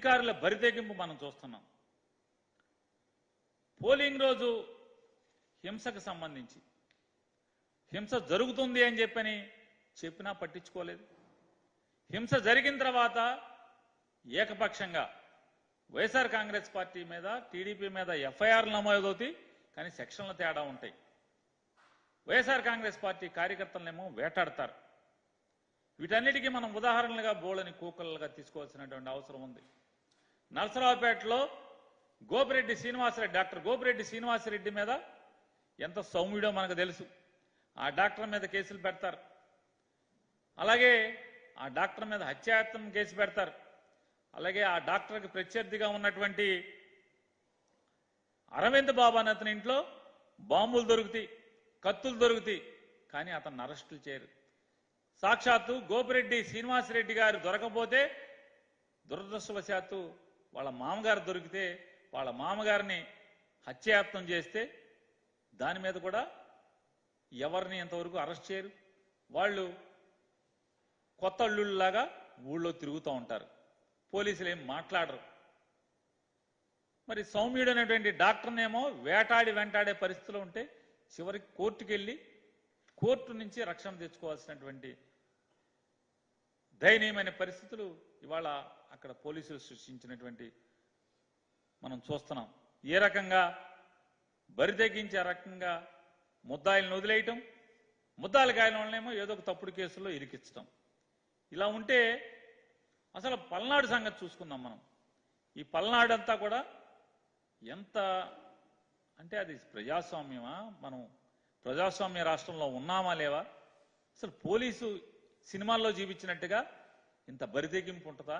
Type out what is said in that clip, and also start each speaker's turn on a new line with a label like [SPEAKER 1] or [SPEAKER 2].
[SPEAKER 1] అధికారుల బరితెగింపు మనం చూస్తున్నాం. పోలింగ్ రోజు హింసకు సంబంధించి హింస జరుగుతుంది అని చెప్పినా పట్టించుకోలేదు. హింస జరిగిన తర్వాత ఏకపక్షంగా వైఎస్ఆర్ కాంగ్రెస్ పార్టీ మీద టీడీపీ మీద ఎఫ్ఐఆర్లు నమోదవుతాయి, కానీ సెక్షన్ల తేడా ఉంటాయి. వైఎస్ఆర్ కాంగ్రెస్ పార్టీ కార్యకర్తలనేమో వేటాడతారు. వీటన్నిటికీ మనం ఉదాహరణలుగా బోళ్ళని కూకలుగా తీసుకోవాల్సినటువంటి అవసరం ఉంది. నరసరావుపేటలో డాక్టర్ గోపిరెడ్డి శ్రీనివాసరెడ్డి మీద ఎంత సౌమ్యుడో మనకు తెలుసు. ఆ డాక్టర్ మీద కేసులు పెడతారు. అలాగే ఆ డాక్టర్ మీద హత్యాయత్నం కేసు పెడతారు. అలాగే ఆ డాక్టర్కి ప్రత్యర్థిగా ఉన్నటువంటి అరవింద్ బాబు అనే అతని ఇంట్లో బాంబులు దొరుకుతాయి, కత్తులు దొరుకుతాయి, కానీ అతన్ని అరెస్టులు చేయరు. సాక్షాత్తు గోపిరెడ్డి శ్రీనివాసరెడ్డి గారు దొరకపోతే దురదృష్టవశాత్తు వాళ్ళ మామగారు దొరికితే వాళ్ళ మామగారిని హత్యాయత్నం చేస్తే దాని మీద కూడా ఎవరిని ఇంతవరకు అరెస్ట్ చేయరు. వాళ్ళు కొత్త అల్లుళ్ళలాగా ఊళ్ళో తిరుగుతూ ఉంటారు. పోలీసులు ఏం మాట్లాడరు. మరి సౌమ్యుడు అనేటువంటి డాక్టర్నేమో వెంటాడే పరిస్థితిలో ఉంటే చివరికి కోర్టుకు వెళ్ళి కోర్టు నుంచి రక్షణ తెచ్చుకోవాల్సినటువంటి దయనీయమైన పరిస్థితులు ఇవాళ అక్కడ పోలీసులు సృష్టించినటువంటి మనం చూస్తున్నాం. ఏ రకంగా బరితెగించే రకంగా ముద్దాయిలను వదిలేయటం, ముద్దాయిలు కాయల వాళ్ళనేమో ఏదో ఒక తప్పుడు కేసుల్లో ఇరికించడం. ఇలా ఉంటే అసలు పల్నాడు సంగతి చూసుకుందాం మనం. ఈ పల్నాడు అంతా కూడా ఎంత అంటే అది ప్రజాస్వామ్యమా, మనం ప్రజాస్వామ్య రాష్ట్రంలో ఉన్నామా లేవా? అసలు పోలీసు సినిమాల్లో చూపించినట్టుగా ఇంత బరితెగింపు ఉంటుందా?